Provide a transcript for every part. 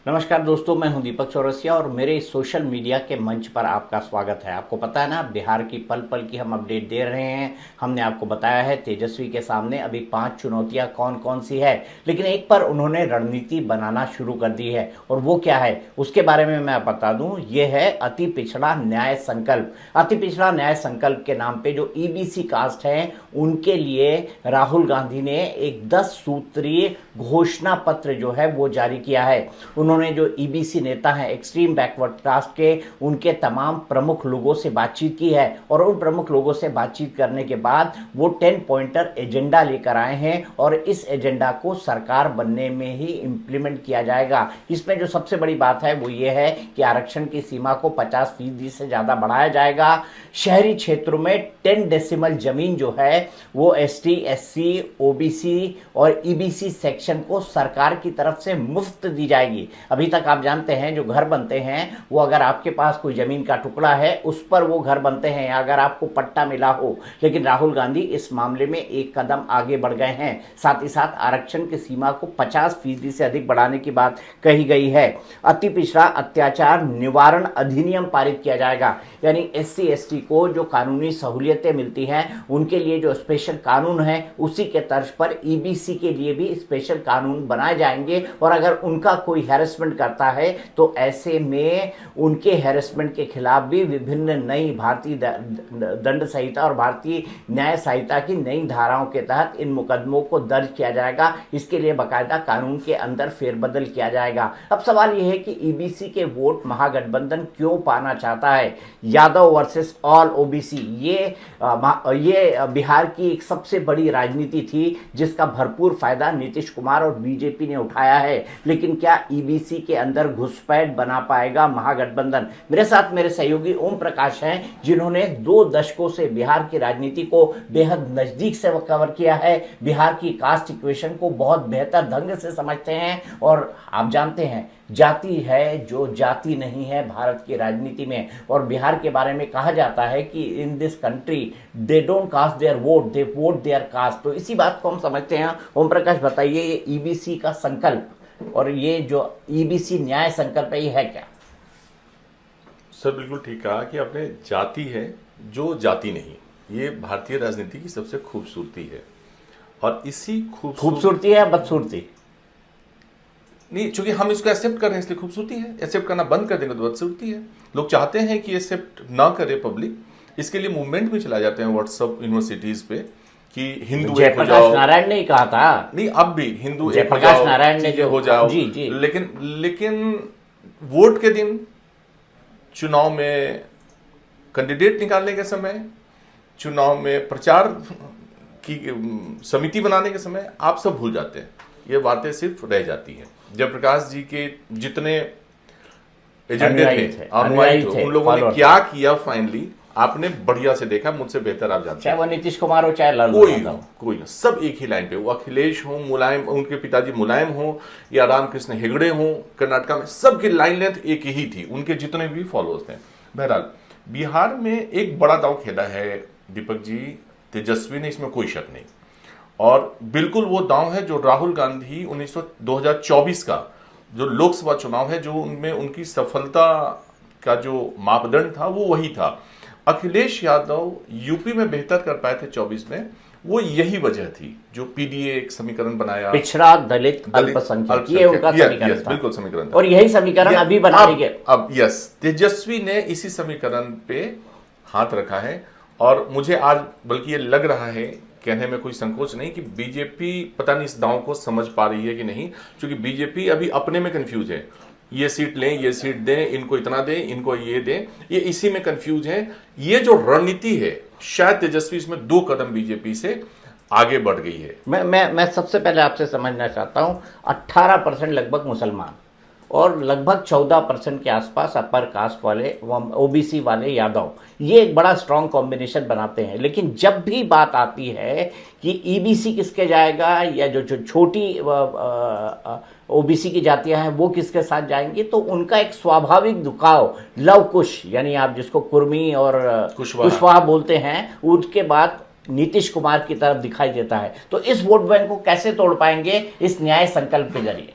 नमस्कार दोस्तों, मैं हूं दीपक चौरसिया और मेरे इस सोशल मीडिया के मंच पर आपका स्वागत है। आपको पता है ना, बिहार की पल पल की हम अपडेट दे रहे हैं। हमने आपको बताया है तेजस्वी के सामने अभी 5 चुनौतियां कौन कौन सी है, लेकिन एक पर उन्होंने रणनीति बनाना शुरू कर दी है। और वो क्या है उसके बारे में मैं बता दूं, ये है अति पिछड़ा न्याय संकल्प। अति पिछड़ा न्याय संकल्प के नाम पे जो ईबीसी कास्ट है उनके लिए राहुल गांधी ने एक 10 सूत्रीय घोषणा पत्र जो है वो जारी किया है। उन्होंने जो ईबीसी नेता हैं एक्सट्रीम बैकवर्ड कास्ट के, उनके तमाम प्रमुख लोगों से बातचीत की है और उन प्रमुख लोगों से बातचीत करने के बाद वो 10 पॉइंटर एजेंडा लेकर आए हैं और इस एजेंडा को सरकार बनने में ही इंप्लीमेंट किया जाएगा। इसमें जो सबसे बड़ी बात है वो ये है कि आरक्षण की सीमा को 50% से ज़्यादा बढ़ाया जाएगा। शहरी क्षेत्रों में 10 डेसिमल जमीन जो है वो एसटी, एससी, ओबीसी और ईबीसी सेक्शन को सरकार की तरफ से मुफ्त दी जाएगी। अभी तक आप जानते हैं जो घर बनते हैं वो अगर आपके पास कोई जमीन का टुकड़ा है उस पर वो घर बनते हैं, अगर आपको पट्टा मिला हो। लेकिन राहुल गांधी इस मामले में एक कदम आगे बढ़ गए हैं। साथ ही साथ आरक्षण की सीमा को 50% से अधिक बढ़ाने की बात कही गई है। अति पिछड़ा अत्याचार निवारण अधिनियम पारित किया जाएगा, यानी एससी एसटी को जो कानूनी सहूलियतें मिलती हैं उनके लिए जो स्पेशल कानून है उसी के तर्ज पर ईबीसी के लिए भी स्पेशल कानून बनाए जाएंगे। और अगर उनका कोई हैरेसमेंट करता है तो ऐसे में उनके हैरेसमेंट के खिलाफ भी विभिन्न नई भारतीय दंड संहिता और भारतीय न्याय संहिता की नई धाराओं के तहत इन मुकदमों को दर्ज किया जाएगा। इसके लिए बाकायदा कानून के अंदर फेरबदल किया जाएगा। अब सवाल यह है कि ईबीसी के वोट महागठबंधन क्यों पाना चाहता है? यादव वर्सेस ऑल ओबीसी, ये बिहार की एक सबसे बड़ी राजनीति थी जिसका भरपूर फायदा नीतीश कुमार और बीजेपी ने उठाया है। लेकिन क्या ईबीसी के अंदर घुसपैठ बना पाएगा महागठबंधन? मेरे साथ मेरे सहयोगी ओम प्रकाश हैं जिन्होंने 2 दशकों से बिहार की राजनीति को बेहद नजदीक से कवर किया है, बिहार की कास्ट इक्वेशन को बहुत बेहतर ढंग से समझते हैं। और आप जानते हैं जाति है जो जाति नहीं है भारत की राजनीति में, और बिहार के बारे में कहा जाता है कि in this country they don't cast their vote, they vote their caste. तो इसी बात को हम समझते हैं। ओम प्रकाश बताइए, ये ईबीसी का संकल्प और ये जो ईबीसी न्याय संकल्प है ये है क्या? सर बिल्कुल ठीक कहा कि आपने, जाति है जो जाति नहीं, ये भारतीय राजनीति की सबसे खूबसूरती है। और इसी खूबसूरती है बदसूरती नहीं, चूंकि हम इसको एक्सेप्ट कर रहे हैं इसलिए खूबसूरती है। एक्सेप्ट करना बंद कर देंगे तो बदसूरती है। लोग चाहते हैं कि एक्सेप्ट ना करे पब्लिक, इसके लिए मूवमेंट भी चला जाते हैं व्हाट्सएप यूनिवर्सिटीज पे कि हिंदू जयप्रकाश नारायण ने कहा था। नहीं, अब भी हिंदू जयप्रकाश नारायण ने जो हो जाओ जी जी, लेकिन वोट के दिन, चुनाव में कैंडिडेट निकालने के समय, चुनाव में प्रचार की समिति बनाने के समय आप सब भूल जाते हैं। ये बातें सिर्फ रह जाती हैं। जयप्रकाश जी के जितने एजेंडे थे, अनुयायी थे, उन लोगों ने क्या किया फाइनली आपने बढ़िया से देखा, मुझसे बेहतर आप जानते हैं। चाहे वो नीतीश कुमार हो चाहे लालू कोई ना, सब एक ही लाइन पे। वो अखिलेश हो, मुलायम, उनके पिताजी मुलायम हो या रामकृष्ण हेगड़े हो कर्नाटका में, सबकी लाइन लेंथ एक ही थी, उनके जितने भी फॉलोअर्स थे। बहरहाल बिहार में एक बड़ा दांव खेला है दीपक जी, तेजस्वी ने, इसमें कोई शक नहीं। और बिल्कुल वो दांव है जो राहुल गांधी 2024 का जो लोकसभा चुनाव है, जो उनमें उनकी सफलता का जो मापदंड था वो वही था। अखिलेश यादव यूपी में बेहतर कर पाए थे 24 में, वो यही वजह थी। जो पीडीए एक समीकरण बनाया, पिछड़ा दलित अल्पसंख्यक, ये उनका समीकरण था। बिल्कुल समीकरण था। और यही समीकरण अभी बनाने के अब यस, तेजस्वी ने इसी समीकरण पे हाथ रखा है। और मुझे आज बल्कि ये लग रहा है, कहने में कोई संकोच नहीं, कि बीजेपी पता नहीं इस दांव को समझ पा रही है कि नहीं, क्योंकि बीजेपी अभी अपने में कंफ्यूज है। ये सीट लें, ये सीट दें, इनको इतना दें, इनको ये दें, ये इसी में कंफ्यूज है। ये जो रणनीति है, शायद तेजस्वी इसमें 2 कदम बीजेपी से आगे बढ़ गई है। मैं सबसे पहले आपसे समझना चाहता हूं, 18% लगभग मुसलमान और लगभग 14% के आसपास अपर कास्ट वाले, ओबीसी वाले यादव, ये एक बड़ा स्ट्रांग कॉम्बिनेशन बनाते हैं। लेकिन जब भी बात आती है कि ईबीसी किसके जाएगा या जो छोटी ओबीसी की जातियां हैं वो किसके साथ जाएंगी, तो उनका एक स्वाभाविक झुकाव लव कुश, यानी आप जिसको कुर्मी और कुशवाहा बोलते हैं, उसके बाद नीतीश कुमार की तरफ दिखाई देता है। तो इस वोट बैंक को कैसे तोड़ पाएंगे इस न्याय संकल्प के जरिए?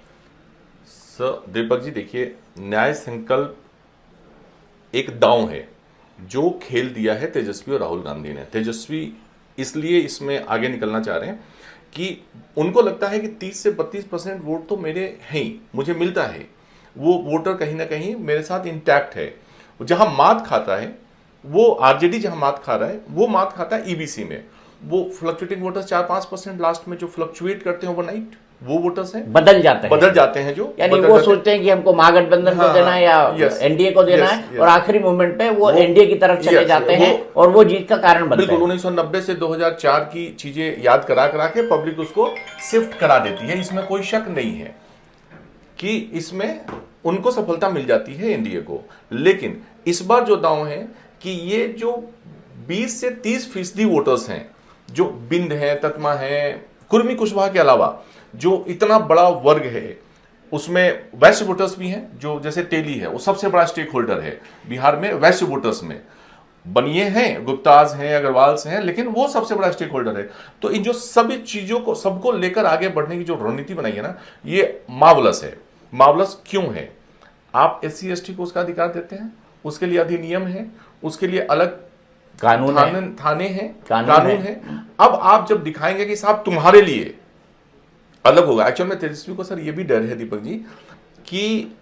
सर दीपक जी देखिए, न्याय संकल्प एक दांव है जो खेल दिया है तेजस्वी और राहुल गांधी ने। तेजस्वी इसलिए इसमें आगे निकलना चाह रहे हैं कि उनको लगता है कि 30 से 32% वोट तो मेरे हैं ही, मुझे मिलता है, वो वोटर कहीं ना कहीं मेरे साथ इंटैक्ट है। जहां मात खाता है वो आरजेडी, जहां मात खा रहा है वो मात खाता है ईबीसी में। वो फ्लक्चुएटिंग वोटर्स 4-5% लास्ट में जो फ्लक्चुएट करते हैं ओवरनाइट, वो वोटर्स हैं, बदल जाते हैं जो यानी वो सोचते हैं कि हमको महागठबंधन को देना है या एनडीए को देना है, और आखिरी मोमेंट पे वो एनडीए की तरफ चले जाते हैं और वो जीत का कारण बनते हैं। बिल्कुल 1990 से 2004 की चीजें याद करा करा के पब्लिक उसको शिफ्ट करा देती है। इसमें कोई शक नहीं है कि इसमें उनको सफलता मिल जाती है एनडीए को। लेकिन इस बार जो दांव है कि ये जो 20 से 30% वोटर्स हैं, जो बिंद है, तत्मा है, कुर्मी कुशवाहा के अलावा जो इतना बड़ा वर्ग है, उसमें वैश्य वोटर्स भी हैं, जो जैसे तेली है वो सबसे बड़ा स्टेक होल्डर है बिहार में वैश्य वोटर्स में। बनिए हैं, गुप्ताज हैं, अग्रवाल्स हैं, लेकिन वो सबसे बड़ा स्टेक होल्डर है। तो इन जो सभी चीजों को सबको लेकर आगे बढ़ने की जो रणनीति बनाई है ना, ये मार्वलस है। मार्वलस क्यों है? आप SC ST को उसका अधिकार देते हैं, उसके लिए अधिनियम है, उसके लिए अलग थाने हैं, कानून है। अब आप जब दिखाएंगे कि साहब तुम्हारे लिए अलग होगा। एक्चुअल में तेजस्वी को सर ये भी डर है दीपक जी कि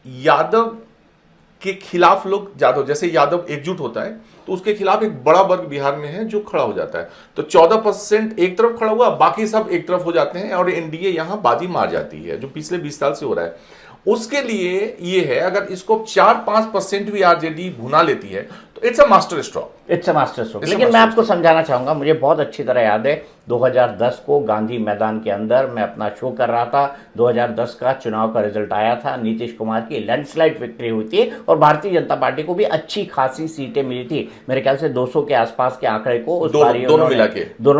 यादव के खिलाफ लोग, यादव जैसे यादव एकजुट होता है तो उसके खिलाफ एक बड़ा वर्ग बिहार में है जो खड़ा हो जाता है। तो 14% एक तरफ खड़ा हुआ, बाकी सब एक तरफ हो जाते हैं और एनडीए यहां बाजी मार जाती है, जो पिछले 20 साल से हो रहा है। उसके लिए ये है, अगर इसको 4-5% भी आरजेडी भुना लेती है तो इट्स अ मास्टर स्ट्रोक। लेकिन मैं आपको समझाना चाहूंगा, मुझे बहुत अच्छी तरह याद है 2010 को गांधी मैदान के अंदर मैं अपना शो कर रहा था। 2010 का चुनाव का रिजल्ट आया था, नीतीश कुमार की लैंडस्लाइड विक्ट्री हुई थी और भारतीय जनता पार्टी को भी अच्छी खासी सीटें मिली थी। मेरे ख्याल से 200 के आसपास के आंकड़े को उस बार दोनों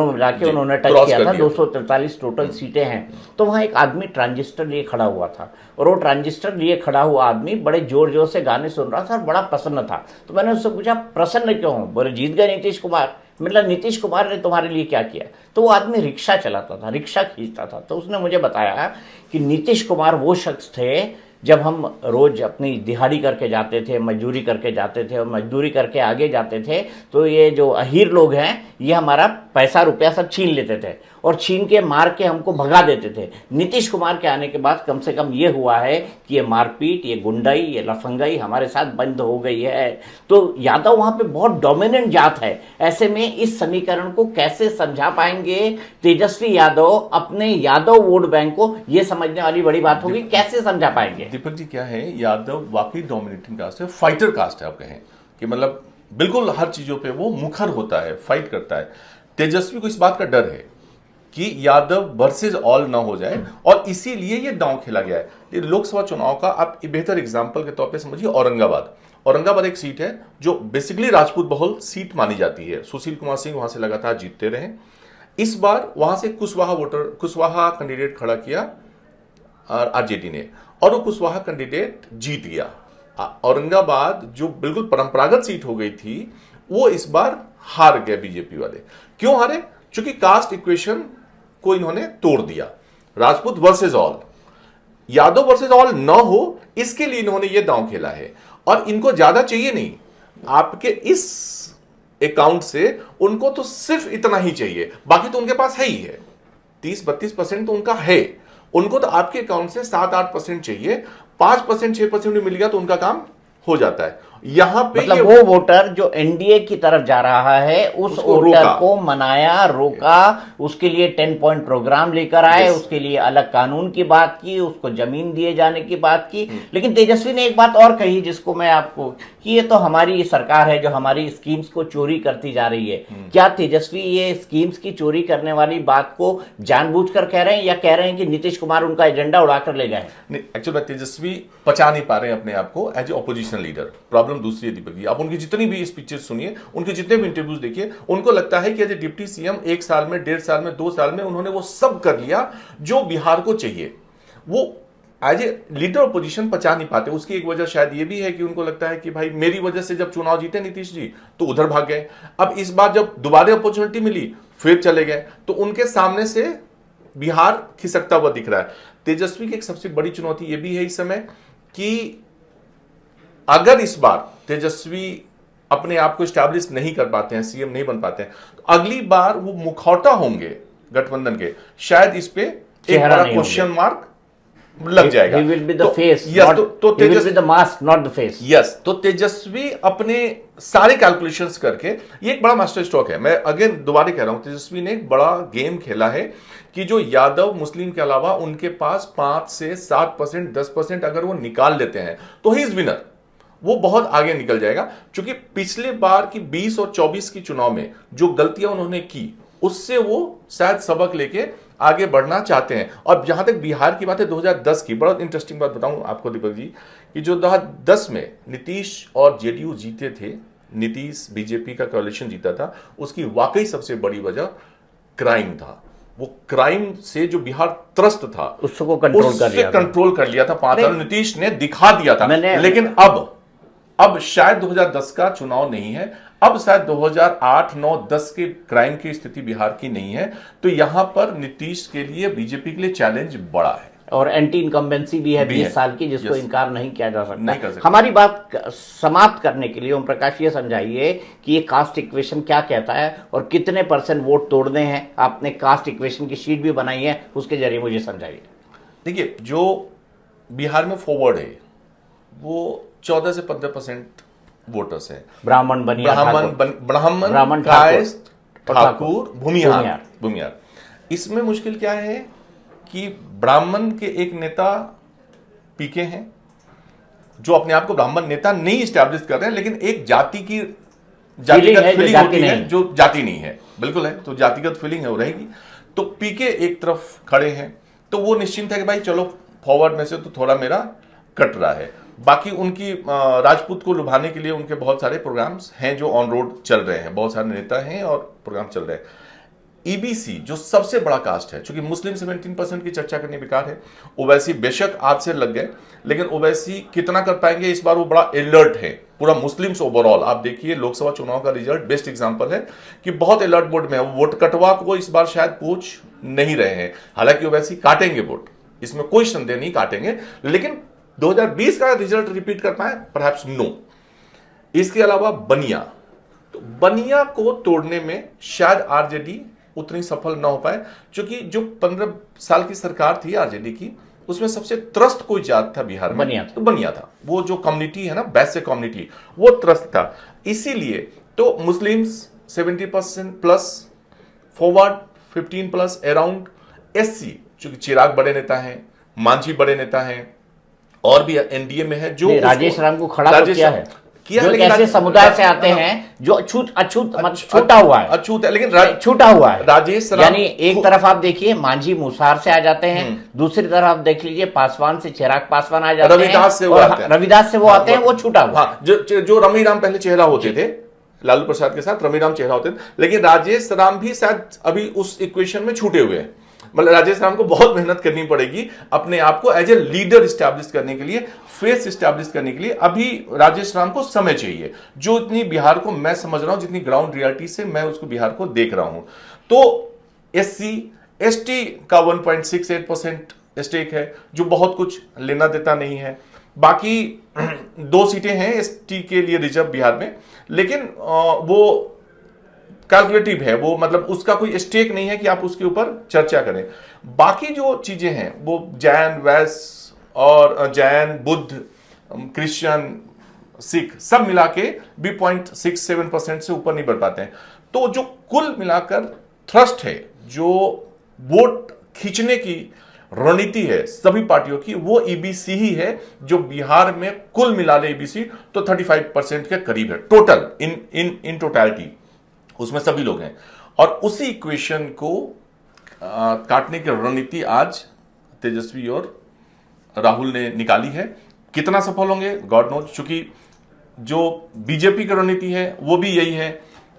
मिला के उन्होंने टच किया था। 243 टोटल सीटें हैं। तो वहां एक आदमी ट्रांजिस्टर लिए खड़ा हुआ था और वो ट्रांजिस्टर लिए खड़ा हुआ आदमी बड़े जोर जोर से गाने सुन रहा था और बड़ा प्रसन्न था। तो मैंने उससे पूछा प्रसन्न क्यों हो? बोले जीत गए नीतीश कुमार। मतलब नीतीश कुमार ने तुम्हारे लिए क्या किया? तो वो आदमी रिक्शा चलाता था, रिक्शा खींचता था। तो उसने मुझे बताया कि नीतीश कुमार वो शख्स थे, जब हम रोज अपनी दिहाड़ी करके जाते थे, मजदूरी करके जाते थे और मजदूरी करके आगे जाते थे, तो ये जो अहीर लोग हैं ये हमारा पैसा रुपया सब छीन लेते थे और छीन के मार के हमको भगा देते थे। नीतीश कुमार के आने के बाद कम से कम ये हुआ है कि ये मारपीट, ये गुंडाई, ये लफंगाई हमारे साथ बंद हो गई है। तो यादव वहां पे बहुत डोमिनेंट जात है। ऐसे में इस समीकरण को कैसे समझा पाएंगे तेजस्वी यादव अपने यादव वोट बैंक को? ये समझने वाली बड़ी बात होगी, कैसे समझा पाएंगे? दीपक जी क्या है, यादव वाकई डोमिनेटिंग कास्ट है, फाइटर कास्ट है। आप कहें कि मतलब बिल्कुल हर चीजों पे वो मुखर होता है, फाइट करता है। तेजस्वी को इस बात का डर है कि यादव वर्सेस ऑल ना हो जाए और इसीलिए ये दांव खेला गया है। ये लोकसभा चुनाव का आप बेहतर एग्जांपल के तौर पे समझिए औरंगाबाद एक सीट है जो बेसिकली राजपूत बहुल सीट मानी जाती है। सुशील कुमार सिंह वहां से लगातार जीतते रहे। इस बार वहां से कुशवाहा कैंडिडेट खड़ा किया आरजेडी ने और वो कुशवाहा कैंडिडेट जीत गया। औरंगाबाद जो बिल्कुल परंपरागत सीट हो गई थी वो इस बार हार गए बीजेपी वाले। क्यों हारे? क्योंकि कास्ट इक्वेशन को इन्होंने तोड़ दिया। Rajput versus all, Yadav versus all न हो, इसके लिए इन्होंने ये दांव खेला है। और इनको ज्यादा चाहिए नहीं, आपके इस अकाउंट से उनको तो सिर्फ इतना ही चाहिए, बाकी तो उनके पास है ही है। 30-32% तो उनका है, उनको तो आपके अकाउंट से 7-8% चाहिए। 5% 6% भी मिल गया तो उनका काम हो जाता है। यहां पे मतलब वो वोटर जो एनडीए की तरफ जा रहा है उस वोटर को मनाया, रोका, उसके लिए 10 पॉइंट प्रोग्राम लेकर आए, उसके लिए अलग कानून की बात की, उसको जमीन दिए जाने की बात की। लेकिन तेजस्वी ने एक बात और कही जिसको मैं आपको, कि ये तो हमारी सरकार है जो हमारी स्कीम्स को चोरी करती जा रही है। क्या तेजस्वी ये स्कीम्स की चोरी करने वाली बात को जानबूझकर कह रहे हैं या कह रहे हैं कि नीतीश कुमार उनका एजेंडा उड़ाकर ले गए? एक्चुअली तेजस्वी पचा नहीं पा रहे हैं अपने आप को as a opposition leader. Problem दूसरी है दीपक जी, आप उनकी जितनी भी स्पीचेस सुनिए, उनके जितने भी इंटरव्यूज देखिए, उनको लगता है कि एज ए डिप्टी सीएम 1 साल में, 1.5 साल में, 2 साल में उन्होंने वो सब कर लिया जो बिहार को चाहिए। वो एज ए लीडर ऑपोजिशन पचा नहीं पाते। उसकी एक वजह शायद ये भी है कि उनको लगता है कि भाई मेरी वजह से जब चुनाव जीते नीतीश जी तो उधर भाग गए, अब इस बार जब दोबारा अपॉर्चुनिटी मिली फिर चले गए, तो उनके सामने से बिहार खिसकता हुआ दिख रहा है। तेजस्वी की एक सबसे बड़ी चुनौती यह भी है इस समय कि अगर इस बार तेजस्वी अपने आप को स्टैब्लिश नहीं कर पाते हैं, सीएम नहीं बन पाते हैं, तो अगली बार वो मुखौटा होंगे गठबंधन के, शायद इस पे एक बड़ा क्वेश्चन मार्क लग जाएगा। He will be the तो face, yes, not, he will be the mask, not the face. Yes, तो तेजस्वी अपने सारे कैलकुलेशंस करके, ये एक बड़ा मास्टर स्ट्रोक है। मैं अगेन दोबारा कह रहा हूं, तेजस्वी ने एक बड़ा गेम खेला है कि जो यादव मुस्लिम के अलावा उनके पास 5 से 7%, 10% अगर वो निकाल लेते हैं तो ही इज विनर, वो बहुत आगे निकल जाएगा। क्योंकि पिछले बार की 20 और 24 की चुनाव में जो गलतियां उन्होंने की, उससे वो शायद सबक लेके आगे बढ़ना चाहते हैं। और जहां तक बिहार की बात है, 2010 की बड़ा इंटरेस्टिंग बात बताऊं आपको दीपक जी, कि जो 2010 में नीतीश और जेडीयू जीते थे, नीतीश बीजेपी का कोalition जीता था, उसकी वाकई सबसे बड़ी वजह क्राइम था। वो क्राइम से जो बिहार त्रस्त था उसको कंट्रोल कर लिया था 5 साल नीतीश ने दिखा दिया था। लेकिन अब शायद 2010 का चुनाव नहीं है, अब शायद 2008, 9, 10 के क्राइम की स्थिति बिहार की नहीं है। तो यहां पर नीतीश के लिए, बीजेपी के लिए चैलेंज बड़ा है। और एंटी इनकम्बेंसी भी है 20 साल की, जिसको इनकार नहीं किया जा सकता। नहीं कर सकता। हमारी बात समाप्त करने के लिए ओम प्रकाश ये समझाइए कि ये कास्ट इक्वेशन क्या कहता है और कितने % वोट तोड़ने हैं। आपने कास्ट इक्वेशन की शीट भी बनाई है, उसके जरिए मुझे समझाइए। देखिए, जो बिहार में फॉरवर्ड है वो 14 से 15% वोटर्स है। ब्राह्मण, ठाकुर, भूमिहार। इसमें मुश्किल क्या है कि ब्राह्मण के एक नेता पीके हैं, जो अपने आप को ब्राह्मण नेता नहीं स्टैब्लिश कर रहे हैं, लेकिन एक जातिगत फीलिंग होती है जो जाति नहीं है, बिल्कुल है, तो जातिगत फीलिंग है वो रहेगी। तो पीके एक तरफ खड़े हैं, तो वो निश्चिंत है कि भाई चलो फॉरवर्ड में से तो थोड़ा मेरा कट रहा है। बाकी उनकी राजपूत को लुभाने के लिए उनके बहुत सारे प्रोग्राम्स हैं जो ऑन रोड चल रहे हैं, बहुत सारे नेता हैं और प्रोग्राम चल रहे हैं। ईबीसी जो सबसे बड़ा कास्ट है, चूंकि मुस्लिम 17% की चर्चा करनी बेकार है, ओवैसी बेशक आज से लग गए, लेकिन ओवैसी कितना कर पाएंगे इस बार, वो बड़ा अलर्ट है। पूरा मुस्लिम्स ओवरऑल आप देखिए, लोकसभा चुनाव का रिजल्ट बेस्ट एग्जांपल है कि बहुत अलर्ट मोड में है। वोट कटवा को इस बार शायद पूछ नहीं रहे हैं, हालांकि ओवैसी काटेंगे वोट, इसमें कोई संदेह नहीं काटेंगे, लेकिन 2020 का रिजल्ट रिपीट कर पाए परहैप्स नो। इसके अलावा बनिया, तो बनिया को तोड़ने में शायद आरजेडी उतनी सफल ना हो पाए, क्योंकि जो 15 साल की सरकार थी आरजेडी की, उसमें सबसे त्रस्त कोई जात था बिहार में, तो बनिया था। वो जो कम्युनिटी है ना, वैश्य कम्युनिटी, वो त्रस्त था। इसीलिए तो Muslims 70% plus, forward 15+ around, SC चूंकि चिराग बड़े नेता हैं, मांझी बड़े नेता हैं, और भी एनडीए में है जो राजेश राम को खड़ा किया है, जो लेकिन ऐसे समुदाय से आते हैं जो अछूत छूटा हुआ है, लेकिन छूटा हुआ है राजेश राम। यानी एक तरफ आप देखिए मांझी मुसार से आ जाते हैं, दूसरी तरफ आप देख लीजिए पासवान से, चिराग पासवान आ जाते हैं, रविदास से वो आते हैं, वो छूटा हुआ। जो रमीराम पहले चेहरा होते थे लालू प्रसाद के साथ, रमीराम चेहरा होते थे, लेकिन राजेश राम भी शायद अभी उस इक्वेशन में छूटे हुए हैं। मतलब राजेश राम को बहुत मेहनत करनी पड़ेगी अपने आप को एज ए लीडर स्टैब्लिश करने के लिए, फेस स्टैब्लिश करने के लिए। अभी राजेश राम को समय चाहिए, जो इतनी बिहार को मैं समझ रहा हूं, जितनी ग्राउंड रियलिटी से मैं उसको बिहार को देख रहा हूं। तो एससी एसटी का 1.68% स्टेक है, जो बहुत कुछ लेना देता नहीं है। बाकी 2 सीटें हैं एसटी के लिए रिजर्व बिहार में, लेकिन वो कैलकुलेटिव है, वो मतलब उसका कोई स्टेक नहीं है कि आप उसके ऊपर चर्चा करें। बाकी जो चीजें हैं वो जैन, वैश्य और जैन, बुद्ध, क्रिश्चियन, सिख सब मिला के भी 0.67% से ऊपर नहीं बढ़ पाते हैं। तो जो कुल मिलाकर थ्रस्ट है, जो वोट खींचने की रणनीति है सभी पार्टियों की, वो ईबीसी ही है, जो बिहार में कुल मिला ले ईबीसी तो 35% के करीब है टोटल, इन टोटलिटी, उसमें सभी लोग हैं। और उसी इक्वेशन को काटने की रणनीति आज तेजस्वी और राहुल ने निकाली है। कितना सफल होंगे गॉड नोज, क्योंकि जो बीजेपी की रणनीति है वो भी यही है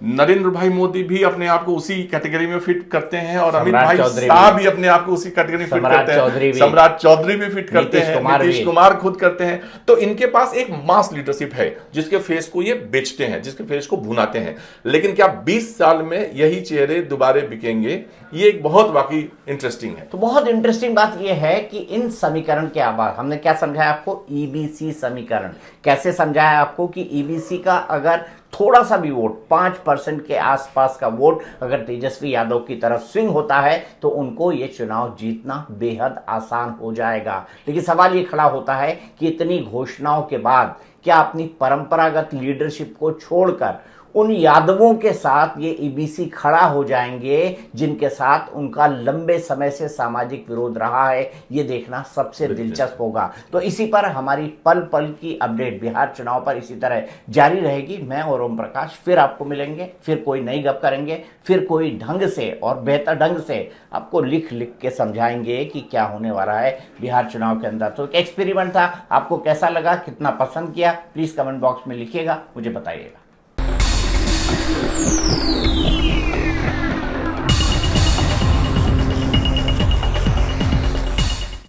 नरेंद्र भाई मोदी भी अपने आप को उसी कैटेगरी में फिट करते हैं और अमित सम्राट भाई चौधरी शाह भी अपने आप को उसी कैटेगरी में फिट सम्राट करते चौधरी हैं, भी। सम्राट चौधरी भी फिट करते नीतीश हैं, कुमार नीतीश भी। कुमार खुद करते हैं। तो इनके पास एक मास लीडरशिप है जिसके फेस को ये बेचते हैं, जिसके फेस को भुनाते हैं। लेकिन क्या 20 साल में यही चेहरे दोबारा बिकेंगे? ये एक बहुत वाकई इंटरेस्टिंग है। तो बहुत इंटरेस्टिंग बात यह है कि इन समीकरण के बाद हमने क्या समझाया आपको, ईबीसी समीकरण। कैसे समझाया आपको कि ईबीसी का अगर थोड़ा सा भी वोट, 5% के आसपास का वोट अगर तेजस्वी यादव की तरफ स्विंग होता है तो उनको ये चुनाव जीतना बेहद आसान हो जाएगा। लेकिन सवाल ये खड़ा होता है कि इतनी घोषणाओं के बाद क्या अपनी परंपरागत लीडरशिप को छोड़कर उन यादवों के साथ ये ईबीसी खड़ा हो जाएंगे जिनके साथ उनका लंबे समय से सामाजिक विरोध रहा है? ये देखना सबसे दिलचस्प होगा। तो इसी पर हमारी पल पल की अपडेट बिहार चुनाव पर इसी तरह जारी रहेगी। मैं और ओम प्रकाश फिर आपको मिलेंगे, फिर कोई नई गप करेंगे, फिर कोई ढंग से और बेहतर ढंग से आपको लिख लिख के समझाएंगे कि क्या होने वाला है बिहार चुनाव के अंदर। तो एक एक्सपेरिमेंट था, आपको कैसा लगा, कितना पसंद किया, प्लीज कमेंट बॉक्स में लिखिएगा, मुझे बताइएगा।